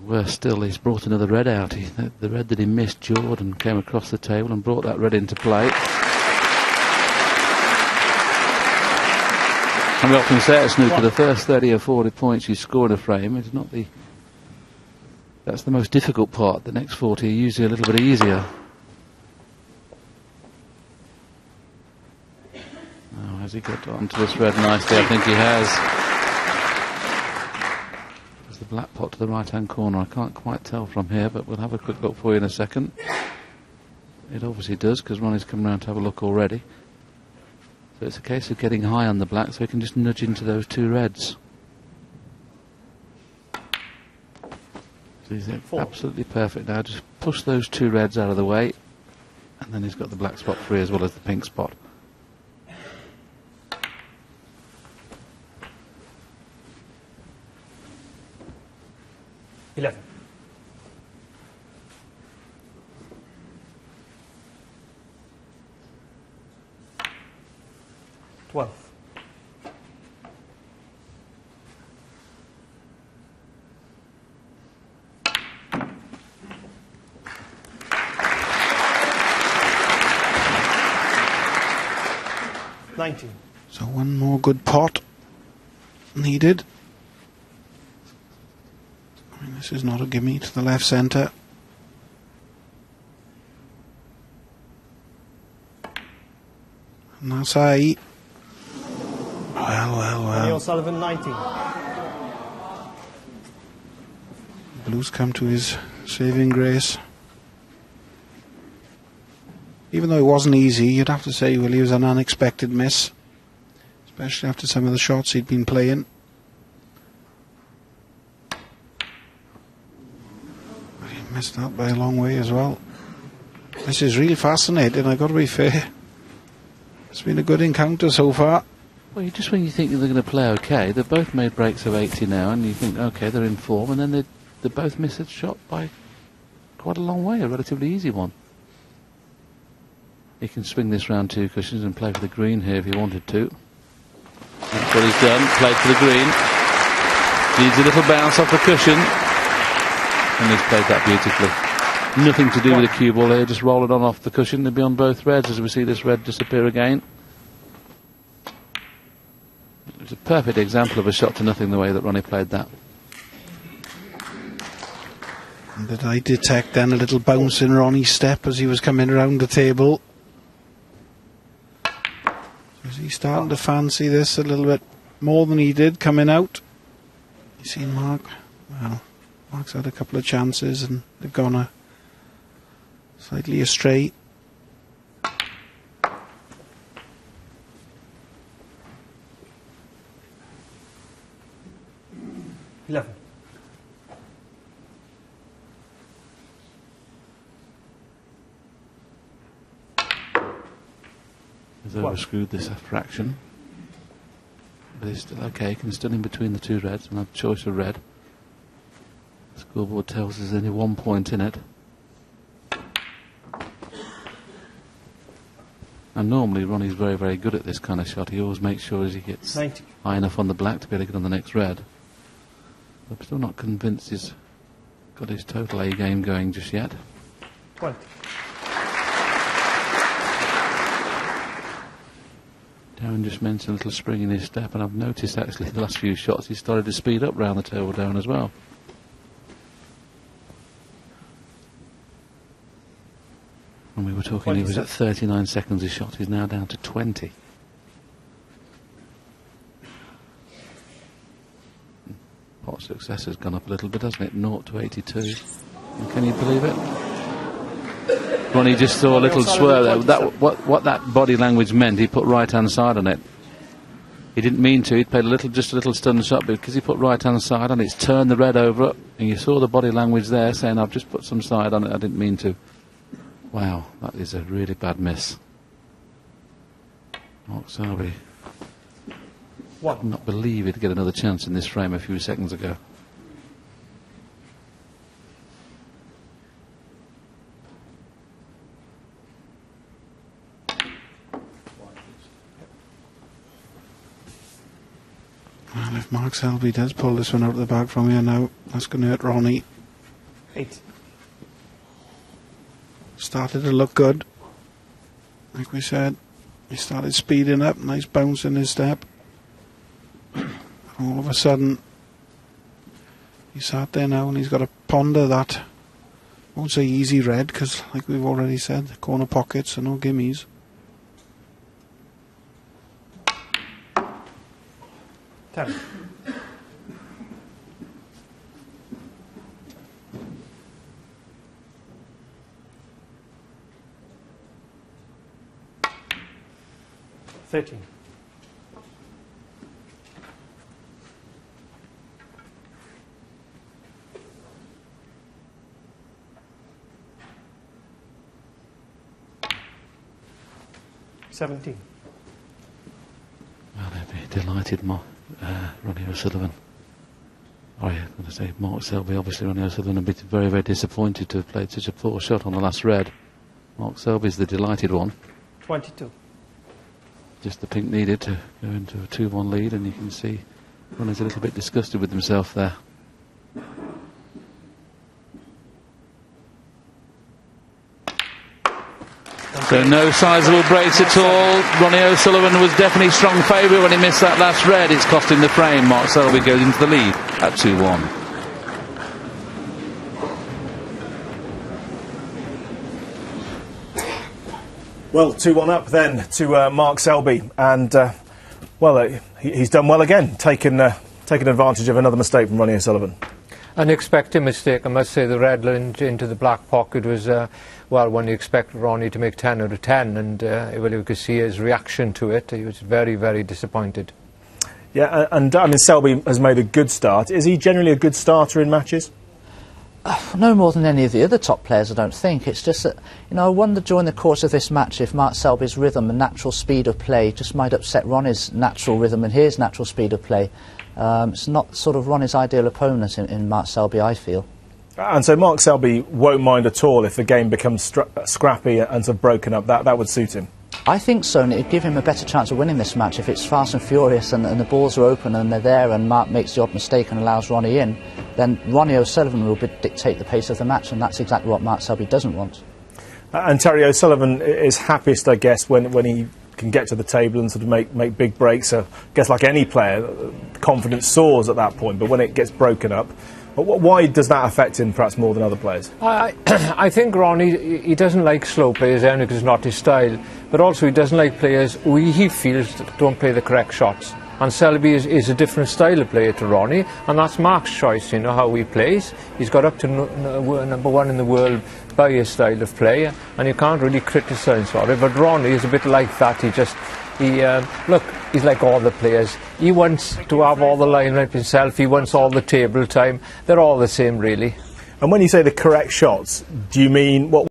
Worse still, he's brought another red out. The red that he missed, Jordan, came across the table and brought that red into play. And we often say at snooker, the first 30 or 40 points you score in a frame is not the... That's the most difficult part. The next 40 are usually a little bit easier. Oh, has he got onto this red nicely? I think he has. There's the black pot to the right-hand corner. I can't quite tell from here, but we'll have a quick look for you in a second. It obviously does, because Ronnie's come round to have a look already. So it's a case of getting high on the black so he can just nudge into those two reds. So he's absolutely perfect now. Just push those two reds out of the way, and then he's got the black spot free as well as the pink spot. $11. 12. 19. So one more good pot needed. I mean, this is not a gimme to the left centre. And that's high. Well. Neil Sullivan, 19. Blues come to his saving grace. Even though it wasn't easy, you'd have to say, well, he was an unexpected miss, especially after some of the shots he'd been playing. But he missed that by a long way as well. This is really fascinating, I've got to be fair. It's been a good encounter so far. Well, just when you think they're going to play okay, they've both made breaks of 80 now, and you think, okay, they're in form, and then they both miss a shot by quite a long way, a relatively easy one. He can swing this round two cushions and play for the green here if he wanted to. That's what he's done, played for the green. Needs a little bounce off the cushion, and he's played that beautifully. Nothing to do with the cue ball here, just roll it on off the cushion. They'll be on both reds as we see this red disappear again. It's a perfect example of a shot to nothing, the way that Ronnie played that. And did I detect then a little bounce in Ronnie's step as he was coming around the table? So is he starting to fancy this a little bit more than he did coming out? You seen Mark? Well, Mark's had a couple of chances and they've gone slightly astray. $11. He's overscrewed this fraction, but he's still okay. He can still in between the two reds and have a choice of red. The scoreboard tells us there's only 1 point in it. And normally Ronnie's very, very good at this kind of shot. He always makes sure as he gets 90. high enough on the black to be able to get on the next red. I'm still not convinced he's got his total A game going just yet. 20. Darren just mentioned a little spring in his step, and I've noticed actually the last few shots he started to speed up round the table down as well. When we were talking, he was at 39 seconds a shot. He's now down to 20. Pot success has gone up a little bit, hasn't it? 0 to 82. And can you believe it? Ronnie just saw a little swerve there. What that body language meant, he put right-hand side on it. He didn't mean to. He played just a little stun shot, but because he put right-hand side on it, it's turned the red over, and you saw the body language there saying, I've just put some side on it, I didn't mean to. Wow, that is a really bad miss. Mark Selby. I could not believe he'd get another chance in this frame a few seconds ago. Well, if Mark Selby does pull this one out of the bag from here now, that's going to hurt Ronnie. 8. Started to look good. Like we said, he started speeding up, nice bounce in his step. All of a sudden, he sat there now and he's got to ponder that. I won't say easy red, because like we've already said, the corner pockets are no gimmies. Ten. $13. $17. Well, they'd be delighted, Ronnie O'Sullivan. Oh yeah, I'm going to say Mark Selby. Obviously, Ronnie O'Sullivan would be very, very disappointed to have played such a poor shot on the last red. Mark Selby's the delighted one. 22. Just the pink needed to go into a 2-1 lead, and you can see Ronnie's a little bit disgusted with himself there. So no sizable breaks at all. Ronnie O'Sullivan was definitely strong favourite when he missed that last red. It's cost him the frame. Mark Selby goes into the lead at 2-1. Well, 2-1 up then to Mark Selby, and he's done well again, taking advantage of another mistake from Ronnie O'Sullivan. Unexpected mistake, I must say. The red into the black pocket was, when you expect Ronnie to make 10 out of 10, and you could see his reaction to it. He was very, very disappointed. Yeah, and I mean, Selby has made a good start. Is he generally a good starter in matches? No more than any of the other top players, I don't think. It's just that, I wonder during the course of this match if Mark Selby's rhythm and natural speed of play just might upset Ronnie's natural rhythm and his natural speed of play. It's not sort of Ronnie's ideal opponent in Mark Selby, I feel. And so Mark Selby won't mind at all if the game becomes scrappy and sort of broken up. That would suit him. I think so, and it'd give him a better chance of winning this match if it's fast and furious and the balls are open and they're there and Mark makes the odd mistake and allows Ronnie in. Then Ronnie O'Sullivan will dictate the pace of the match, and that's exactly what Mark Selby doesn't want. And Terry O'Sullivan is happiest, I guess, when he can get to the table and sort of make big breaks. So I guess like any player, confidence soars at that point, but when it gets broken up, why does that affect him perhaps more than other players? I think Ronnie, he doesn't like slow players, only because it's not his style, but also he doesn't like players who he feels don't play the correct shots. And Selby is a different style of player to Ronnie, and that's Mark's choice, how he plays. He's got up to number one in the world by his style of play, and you can't really criticise for it. But Ronnie is a bit like that. He's like all the players. He wants to have all the limelight himself. He wants all the table time. They're all the same, really. And when you say the correct shots, do you mean what?